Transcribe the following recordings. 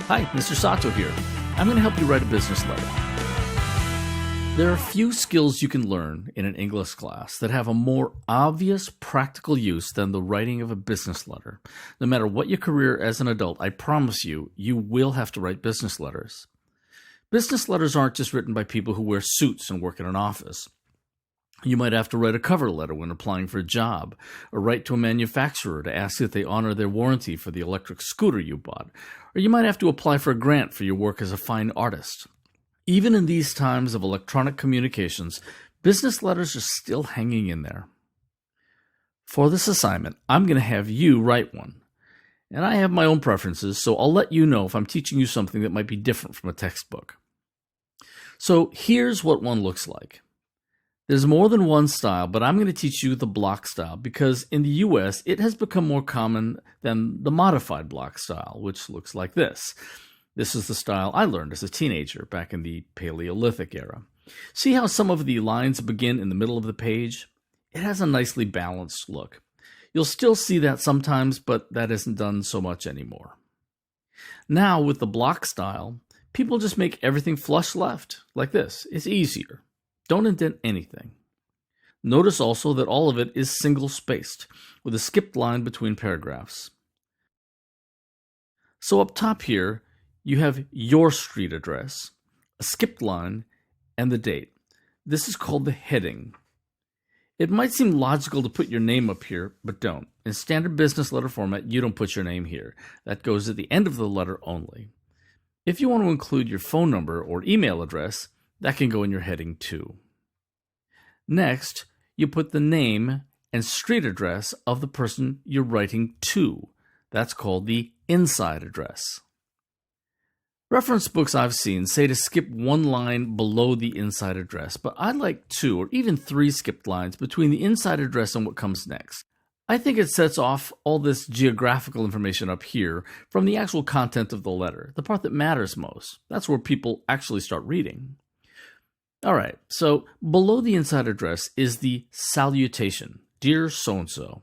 Hi, Mr. Sato here. I'm going to help you write a business letter. There are few skills you can learn in an English class that have a more obvious practical use than the writing of a business letter. No matter what your career as an adult, I promise you, you will have to write business letters. Business letters aren't just written by people who wear suits and work in an office. You might have to write a cover letter when applying for a job, or write to a manufacturer to ask that they honor their warranty for the electric scooter you bought, or you might have to apply for a grant for your work as a fine artist. Even in these times of electronic communications, business letters are still hanging in there. For this assignment, I'm going to have you write one. And I have my own preferences, so I'll let you know if I'm teaching you something that might be different from a textbook. So here's what one looks like. There's more than one style, but I'm going to teach you the block style because in the US, it has become more common than the modified block style, which looks like this. This is the style I learned as a teenager back in the Paleolithic era. See how some of the lines begin in the middle of the page? It has a nicely balanced look. You'll still see that sometimes, but that isn't done so much anymore. Now, with the block style, people just make everything flush left, like this. It's easier. Don't indent anything. Notice also that all of it is single-spaced, with a skipped line between paragraphs. So up top here, you have your street address, a skipped line, and the date. This is called the heading. It might seem logical to put your name up here, but don't. In standard business letter format, you don't put your name here. That goes at the end of the letter only. If you want to include your phone number or email address, that can go in your heading too. Next, you put the name and street address of the person you're writing to. That's called the inside address. Reference books I've seen say to skip one line below the inside address, but I like 2 or even 3 skipped lines between the inside address and what comes next. I think it sets off all this geographical information up here from the actual content of the letter, the part that matters most. That's where people actually start reading. All right, so below the inside address is the salutation, Dear So-and-so.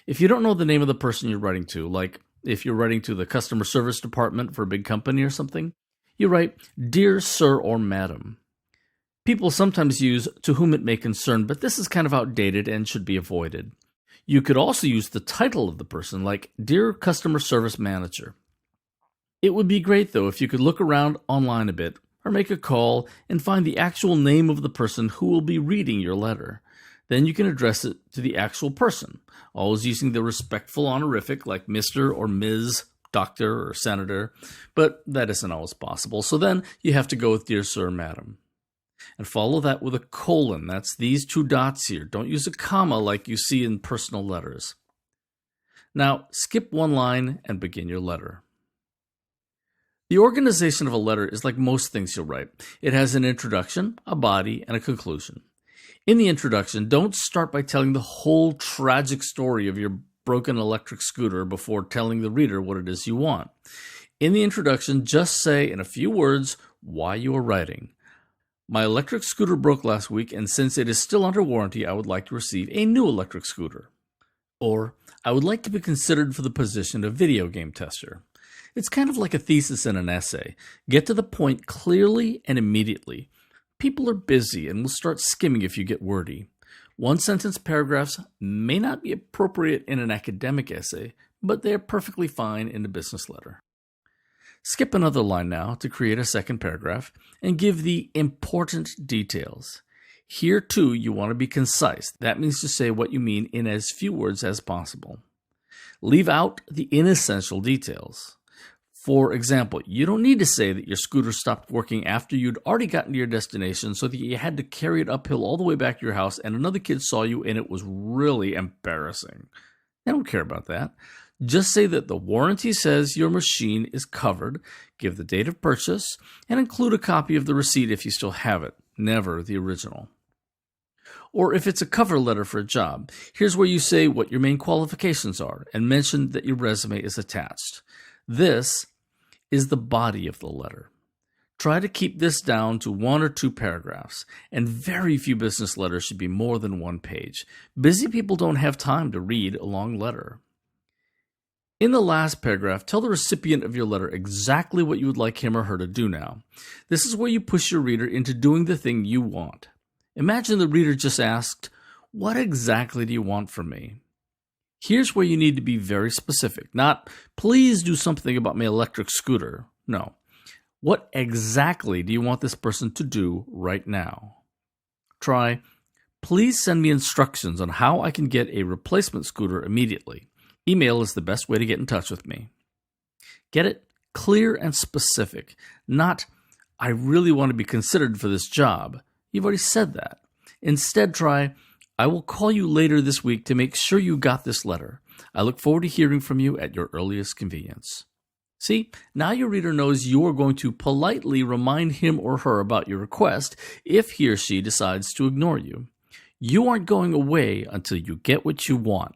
If you don't know the name of the person you're writing to, like if you're writing to the customer service department for a big company or something, you write, Dear Sir or Madam. People sometimes use to whom it may concern, but this is kind of outdated and should be avoided. You could also use the title of the person, like Dear Customer Service Manager. It would be great, though, if you could look around online a bit, or make a call and find the actual name of the person who will be reading your letter. Then you can address it to the actual person, always using the respectful honorific like Mr. or Ms., Doctor or Senator, but that isn't always possible. So then you have to go with Dear Sir or Madam. And follow that with a colon. That's these 2 dots here. Don't use a comma like you see in personal letters. Now, skip one line and begin your letter. The organization of a letter is like most things you'll write. It has an introduction, a body, and a conclusion. In the introduction, don't start by telling the whole tragic story of your broken electric scooter before telling the reader what it is you want. In the introduction, just say in a few words why you are writing. My electric scooter broke last week, and since it is still under warranty, I would like to receive a new electric scooter. Or, I would like to be considered for the position of video game tester. It's kind of like a thesis and an essay. Get to the point clearly and immediately. People are busy and will start skimming if you get wordy. One-sentence paragraphs may not be appropriate in an academic essay, but they are perfectly fine in a business letter. Skip another line now to create a second paragraph and give the important details. Here, too, you want to be concise. That means to say what you mean in as few words as possible. Leave out the inessential details. For example, you don't need to say that your scooter stopped working after you'd already gotten to your destination so that you had to carry it uphill all the way back to your house and another kid saw you and it was really embarrassing. They don't care about that. Just say that the warranty says your machine is covered, give the date of purchase, and include a copy of the receipt if you still have it, never the original. Or if it's a cover letter for a job, here's where you say what your main qualifications are and mention that your resume is attached. This is the body of the letter. Try to keep this down to 1 or 2 paragraphs, and very few business letters should be more than 1 page. Busy people don't have time to read a long letter. In the last paragraph, tell the recipient of your letter exactly what you would like him or her to do now. This is where you push your reader into doing the thing you want. Imagine the reader just asked, "What exactly do you want from me?" Here's where you need to be very specific. Not, "Please do something about my electric scooter." No. What exactly do you want this person to do right now? Try, "Please send me instructions on how I can get a replacement scooter immediately. Email is the best way to get in touch with me." Get it? Clear and specific. Not, "I really want to be considered for this job." You've already said that. Instead, try, "I will call you later this week to make sure you got this letter. I look forward to hearing from you at your earliest convenience." See, now your reader knows you are going to politely remind him or her about your request if he or she decides to ignore you. You aren't going away until you get what you want.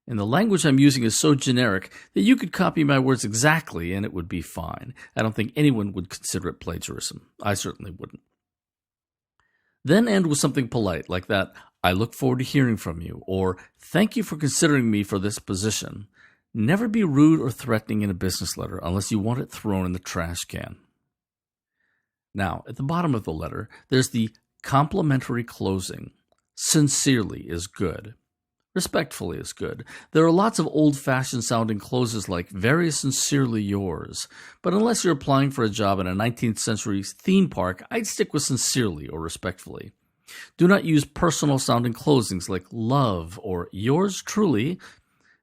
And the language I'm using is so generic that you could copy my words exactly and it would be fine. I don't think anyone would consider it plagiarism. I certainly wouldn't. Then end with something polite like that, "I look forward to hearing from you," or "Thank you for considering me for this position." Never be rude or threatening in a business letter unless you want it thrown in the trash can. Now, at the bottom of the letter, there's the complimentary closing. Sincerely is good. Respectfully is good. There are lots of old-fashioned sounding closes like "very sincerely yours," but unless you're applying for a job in a 19th century theme park, I'd stick with sincerely or respectfully. Do not use personal sounding closings like "love" or "yours truly."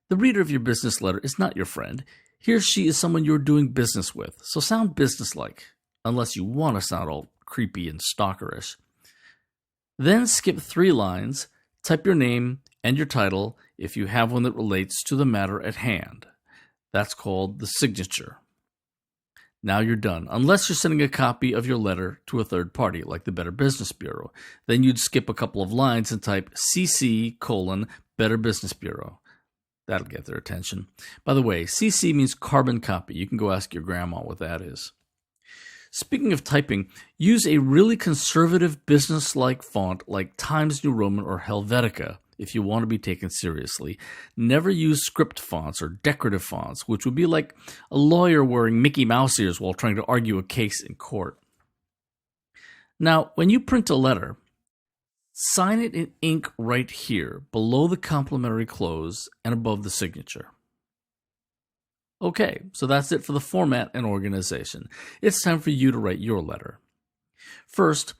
The reader of your business letter is not your friend. He or she is someone you're doing business with, so sound businesslike, unless you want to sound all creepy and stalkerish. Then skip 3 lines, type your name and your title if you have one that relates to the matter at hand. That's called the signature. Now you're done, unless you're sending a copy of your letter to a third party, like the Better Business Bureau. Then you'd skip a couple of lines and type CC: Better Business Bureau. That'll get their attention. By the way, CC means carbon copy. You can go ask your grandma what that is. Speaking of typing, use a really conservative business-like font like Times New Roman or Helvetica if you want to be taken seriously. Never use script fonts or decorative fonts, which would be like a lawyer wearing Mickey Mouse ears while trying to argue a case in court. Now, when you print a letter, sign it in ink right here, below the complimentary close and above the signature. Okay, so that's it for the format and organization. It's time for you to write your letter. First,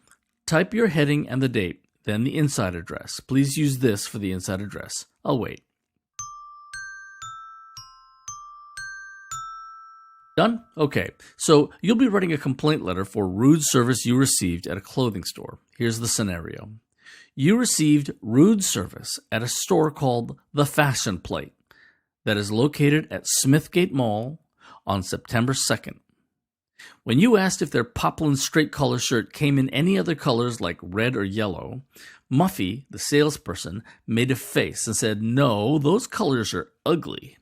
type your heading and the date, then the inside address. Please use this for the inside address. I'll wait. Done? Okay, so you'll be writing a complaint letter for rude service you received at a clothing store. Here's the scenario. You received rude service at a store called The Fashion Plate that is located at Smithgate Mall on September 2nd. When you asked if their poplin straight collar shirt came in any other colors like red or yellow, Muffy, the salesperson, made a face and said, "No, those colors are ugly."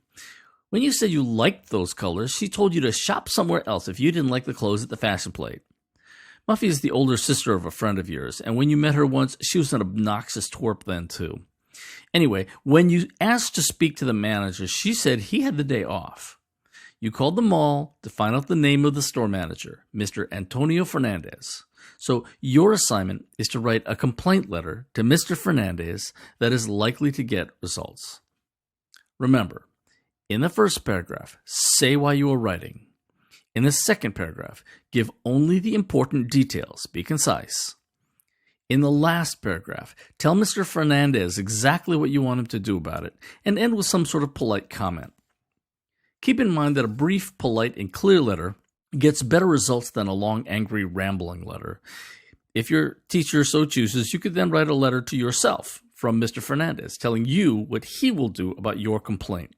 When you said you liked those colors, she told you to shop somewhere else if you didn't like the clothes at the Fashion Plate. Muffy is the older sister of a friend of yours, and when you met her once, she was an obnoxious twerp then too. Anyway, when you asked to speak to the manager, she said he had the day off. You called the mall to find out the name of the store manager, Mr. Antonio Fernandez. So your assignment is to write a complaint letter to Mr. Fernandez that is likely to get results. Remember, in the first paragraph, say why you are writing. In the second paragraph, give only the important details. Be concise. In the last paragraph, tell Mr. Fernandez exactly what you want him to do about it, and end with some sort of polite comment. Keep in mind that a brief, polite, and clear letter gets better results than a long, angry, rambling letter. If your teacher so chooses, you could then write a letter to yourself from Mr. Fernandez, telling you what he will do about your complaint.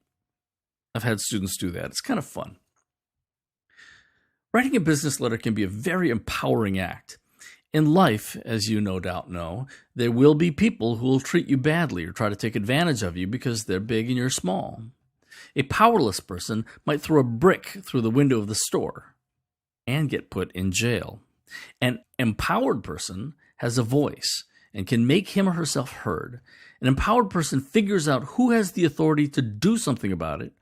I've had students do that. It's kind of fun. Writing a business letter can be a very empowering act. In life, as you no doubt know, there will be people who will treat you badly or try to take advantage of you because they're big and you're small. A powerless person might throw a brick through the window of the store and get put in jail. An empowered person has a voice and can make him or herself heard. An empowered person figures out who has the authority to do something about it,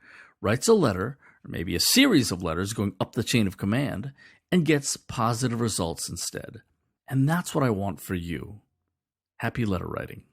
writes a letter, or maybe a series of letters going up the chain of command, and gets positive results instead. And that's what I want for you. Happy letter writing.